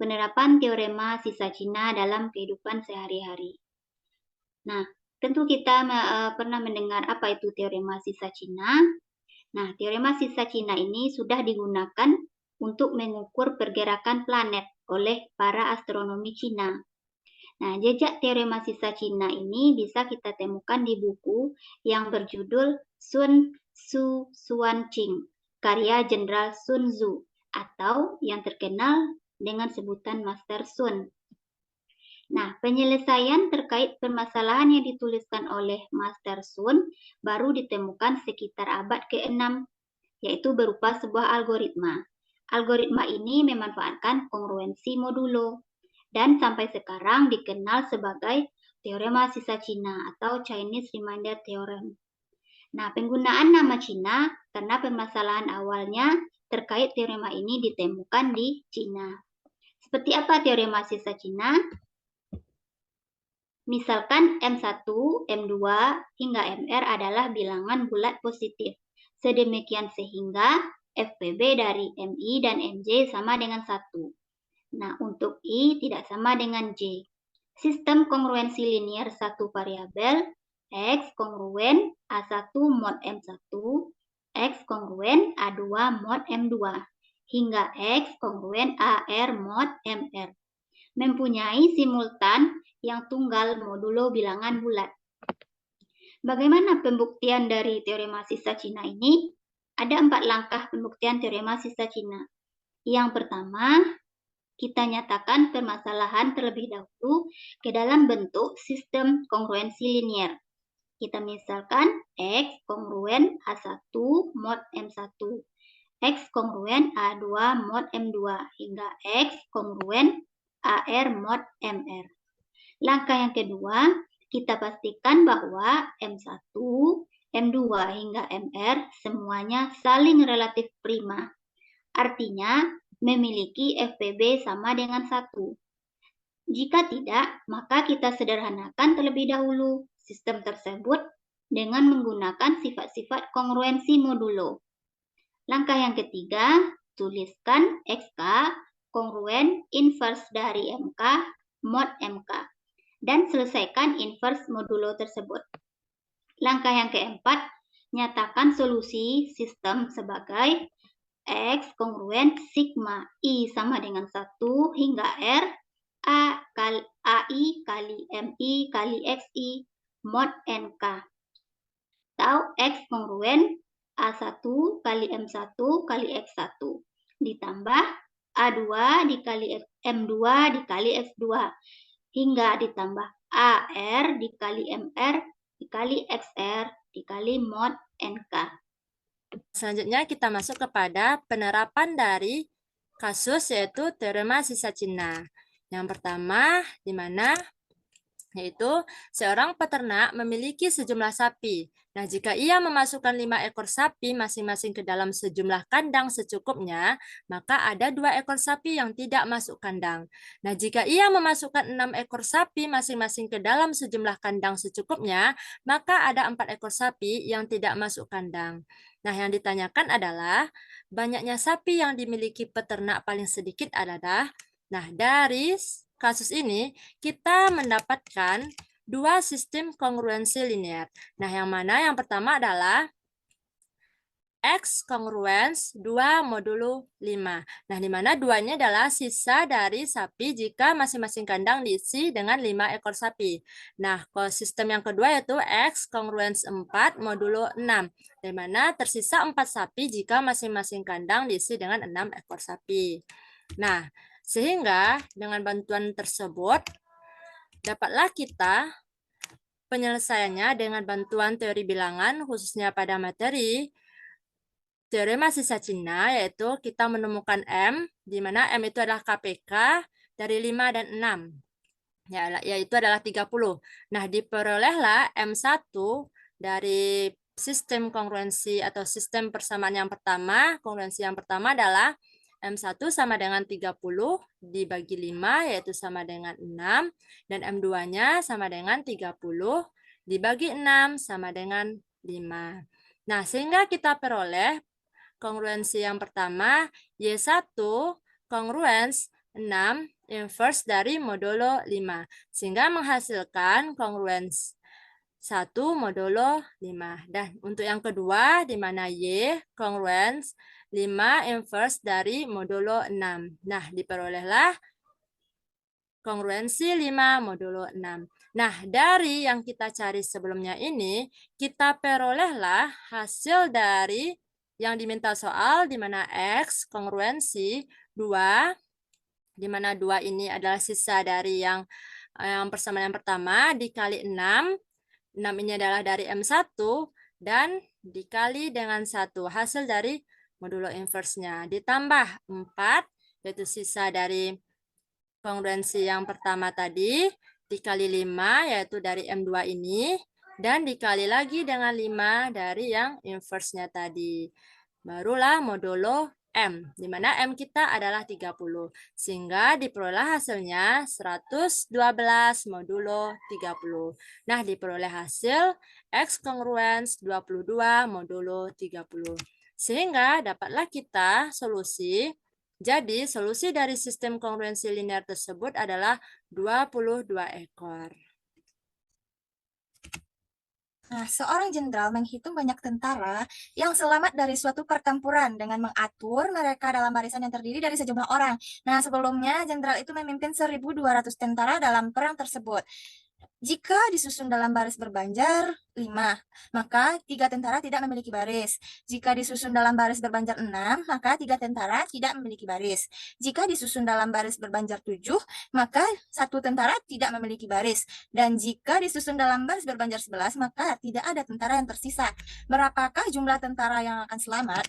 Penerapan teorema sisa Cina dalam kehidupan sehari-hari. Nah, tentu kita pernah mendengar apa itu teorema sisa Cina. Nah, teorema sisa Cina ini sudah digunakan untuk mengukur pergerakan planet oleh para astronomi Cina. Nah, jejak teorema sisa Cina ini bisa kita temukan di buku yang berjudul Sun Tzu Xuanqing, karya Jenderal Sun Tzu, atau yang terkenal dengan sebutan Master Sun. Nah, penyelesaian terkait permasalahan yang dituliskan oleh Master Sun baru ditemukan sekitar abad ke-6, yaitu berupa sebuah algoritma. Algoritma ini memanfaatkan kongruensi modulo dan sampai sekarang dikenal sebagai teorema sisa Cina atau Chinese Remainder Theorem. Nah, penggunaan nama Cina karena permasalahan awalnya terkait teorema ini ditemukan di Cina. Seperti apa teorema sisa Cina? Misalkan M1, M2, hingga MR adalah bilangan bulat positif. Sedemikian sehingga FPB dari MI dan MJ sama dengan 1. Nah, untuk I tidak sama dengan J. Sistem kongruensi linier satu variabel, X kongruen A1 mod M1, X kongruen A2 mod M2, hingga X kongruen AR mod MR. Mempunyai simultan yang tunggal modulo bilangan bulat. Bagaimana pembuktian dari teorema sisa Cina ini? Ada 4 langkah pembuktian teorema sisa Cina. Yang pertama, kita nyatakan permasalahan terlebih dahulu ke dalam bentuk sistem kongruensi linier. Kita misalkan X kongruen A1 mod M1, X kongruen A2 mod M2, hingga X kongruen AR mod MR. Langkah yang kedua, kita pastikan bahwa M1, M2 hingga MR semuanya saling relatif prima. Artinya, memiliki FPB sama dengan 1. Jika tidak, maka kita sederhanakan terlebih dahulu sistem tersebut dengan menggunakan sifat-sifat kongruensi modulo. Langkah yang ketiga, tuliskan XK kongruen inverse dari MK mod MK dan selesaikan inverse modulo tersebut. Langkah yang keempat, nyatakan solusi sistem sebagai X kongruen sigma I sama dengan 1 hingga R AI kali MI kali XI mod NK. Atau X kongruen A1 kali M1 kali X1 ditambah A2 dikali M2 dikali X2 hingga ditambah AR dikali MR dikali XR dikali mod NK. Selanjutnya kita masuk kepada penerapan dari kasus yaitu teorema sisa Cina. Yang pertama di mana yaitu seorang peternak memiliki sejumlah sapi. Nah, jika ia memasukkan 5 ekor sapi masing-masing ke dalam sejumlah kandang secukupnya, maka ada 2 ekor sapi yang tidak masuk kandang. Nah, jika ia memasukkan 6 ekor sapi masing-masing ke dalam sejumlah kandang secukupnya, maka ada 4 ekor sapi yang tidak masuk kandang. Nah, yang ditanyakan adalah banyaknya sapi yang dimiliki peternak paling sedikit adalah, nah, dari kasus ini kita mendapatkan 2 sistem kongruensi linier. Nah, yang mana yang pertama adalah X kongruens 2 modulo 5. Nah, di mana 2 ini adalah sisa dari sapi jika masing-masing kandang diisi dengan 5 ekor sapi. Nah, sistem yang kedua yaitu X kongruens 4 modulo 6. Di mana tersisa 4 sapi jika masing-masing kandang diisi dengan 6 ekor sapi. Nah, sehingga dengan bantuan tersebut, dapatlah kita penyelesaiannya dengan bantuan teori bilangan, khususnya pada materi teorema sisa Cina, yaitu kita menemukan M, di mana M itu adalah KPK dari 5 dan 6, yaitu adalah 30. Nah, diperolehlah M1 dari sistem kongruensi atau sistem persamaan yang pertama. Kongruensi yang pertama adalah M1 sama dengan 30 dibagi 5, yaitu sama dengan 6. Dan M2-nya sama dengan 30 dibagi 6, sama dengan 5. Nah, sehingga kita peroleh kongruensi yang pertama, Y1 kongruens 6 inverse dari modulo 5. Sehingga menghasilkan kongruens 1 modulo 5. Dan untuk yang kedua, di mana Y kongruens 5 inverse dari modulo 6. Nah, diperolehlah kongruensi 5 modulo 6. Nah, dari yang kita cari sebelumnya ini, kita perolehlah hasil dari yang diminta soal, di mana X kongruensi 2, di mana 2 ini adalah sisa dari yang persamaan yang pertama, dikali 6. 6 ini adalah dari M1, dan dikali dengan 1, hasil dari modulo inverse-nya. Ditambah 4, yaitu sisa dari kongruensi yang pertama tadi, dikali 5, yaitu dari M2 ini, dan dikali lagi dengan 5 dari yang inverse-nya tadi. Barulah modulo M, di mana M kita adalah 30. Sehingga diperoleh hasilnya 112 modulo 30. Nah, diperoleh hasil X kongruens 22 modulo 30. Sehingga dapatlah kita solusi. Jadi, solusi dari sistem kongruensi linear tersebut adalah 22 ekor. Nah, seorang jenderal menghitung banyak tentara yang selamat dari suatu pertempuran dengan mengatur mereka dalam barisan yang terdiri dari sejumlah orang. Nah, sebelumnya jenderal itu memimpin 1.200 tentara dalam perang tersebut. Jika disusun dalam baris berbanjar 5, maka 3 tentara tidak memiliki baris. Jika disusun dalam baris berbanjar 6, maka 3 tentara tidak memiliki baris. Jika disusun dalam baris berbanjar 7, maka 1 tentara tidak memiliki baris. Dan jika disusun dalam baris berbanjar 11, maka tidak ada tentara yang tersisa. Berapakah jumlah tentara yang akan selamat?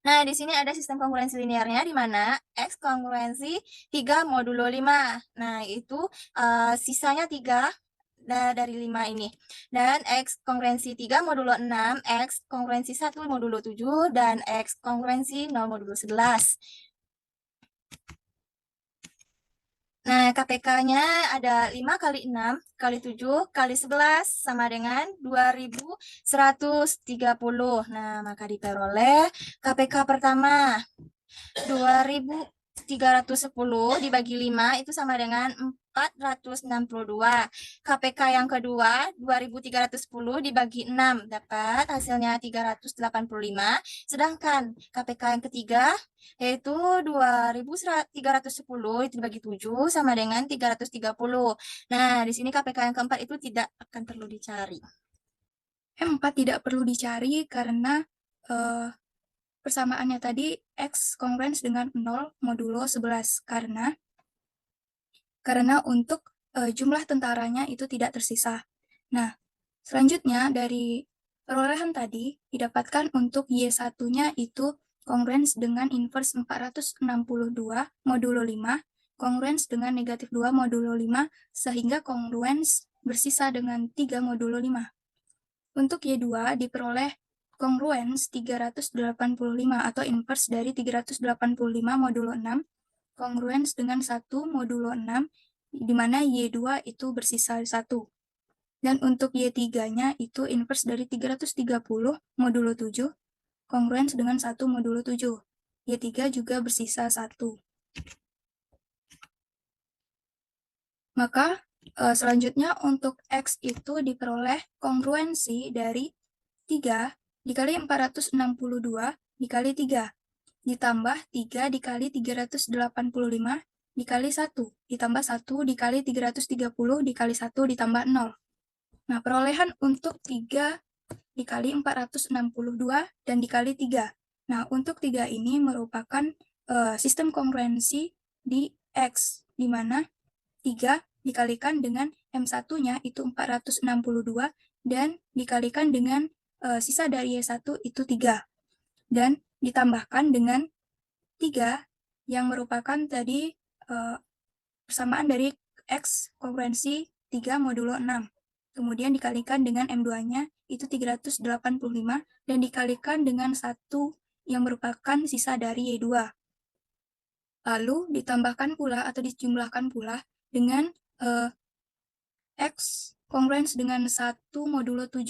Nah, di sini ada sistem kongruensi linearnya, di mana X kongruensi 3 modulo 5. Nah, itu sisanya 3 dari 5 ini. Dan X kongruensi 3 modulo 6, X kongruensi 1 modulo 7, dan X kongruensi 0 modulo 11. Nah, KPK-nya ada 5 kali 6 kali 7 kali 11 sama dengan 2130. Nah, maka diperoleh KPK pertama 2310 dibagi 5 itu sama dengan 462. KPK yang kedua 2310 dibagi 6 dapat hasilnya 385. Sedangkan KPK yang ketiga yaitu 2310 itu dibagi 7 sama dengan 330. Nah, di sini KPK yang keempat itu tidak akan perlu dicari. M4 tidak perlu dicari karena persamaannya tadi X kongruens dengan 0 modulo 11 karena untuk jumlah tentaranya itu tidak tersisa. Nah, selanjutnya dari perolehan tadi didapatkan untuk Y1-nya itu kongruens dengan inverse 462 modulo 5, kongruens dengan negatif 2 modulo 5, sehingga kongruens bersisa dengan 3 modulo 5. Untuk Y2 diperoleh kongruens 385 atau inverse dari 385 modulo 6, kongruens dengan 1 modulo 6, di mana Y2 itu bersisa 1. Dan untuk Y3-nya itu inverse dari 330 modulo 7, kongruens dengan 1 modulo 7. Y3 juga bersisa 1. Maka selanjutnya untuk X itu diperoleh kongruensi dari 3 dikali 462 dikali 3, ditambah 3 dikali 385 dikali 1, ditambah 1 dikali 330 dikali 1 ditambah 0. Nah, perolehan untuk 3 dikali 462 dan dikali 3. Nah, untuk 3 ini merupakan sistem kongruensi di X, di mana 3 dikalikan dengan M1-nya itu 462 dan dikalikan dengan sisa dari Y1 itu 3. Dan ditambahkan dengan 3 yang merupakan tadi persamaan dari X kongruensi 3 modulo 6. Kemudian dikalikan dengan M2-nya itu 385 dan dikalikan dengan 1 yang merupakan sisa dari Y2. Lalu ditambahkan pula atau dijumlahkan pula dengan X kongruens dengan 1 modulo 7,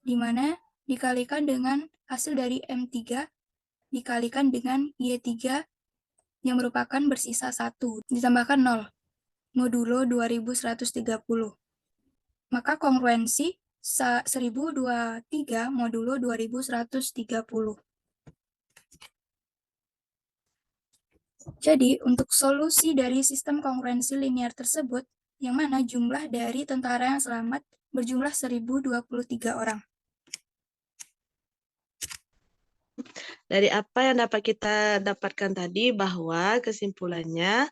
di mana dikalikan dengan hasil dari M3 dikalikan dengan Y3 yang merupakan bersisa 1, ditambahkan 0, modulo 2130. Maka kongruensi 1023 modulo 2130. Jadi, untuk solusi dari sistem kongruensi linear tersebut, yang mana jumlah dari tentara yang selamat berjumlah 1023 orang. Dari apa yang dapat kita dapatkan tadi bahwa kesimpulannya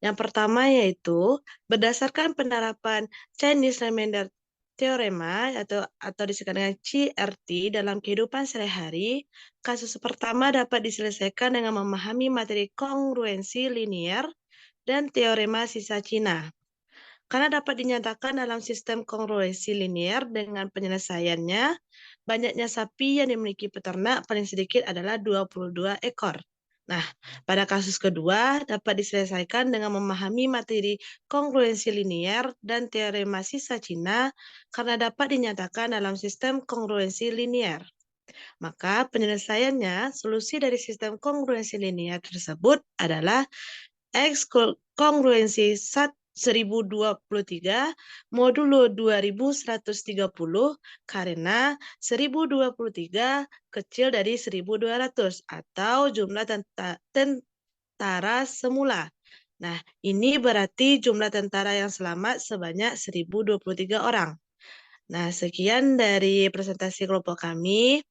yang pertama yaitu berdasarkan penerapan Chinese Remainder Theorema atau disingkat dengan CRT dalam kehidupan sehari-hari, kasus pertama dapat diselesaikan dengan memahami materi kongruensi linear dan teorema sisa Cina. Karena dapat dinyatakan dalam sistem kongruensi linear dengan penyelesaiannya, banyaknya sapi yang dimiliki peternak paling sedikit adalah 22 ekor. Nah, pada kasus kedua dapat diselesaikan dengan memahami materi kongruensi linear dan teorema sisa Cina karena dapat dinyatakan dalam sistem kongruensi linear. Maka penyelesaiannya, solusi dari sistem kongruensi linear tersebut adalah X kongruensi 1023 modulo 2130 karena 1023 kecil dari 1200 atau jumlah tentara semula. Nah, ini berarti jumlah tentara yang selamat sebanyak 1023 orang. Nah, sekian dari presentasi kelompok kami.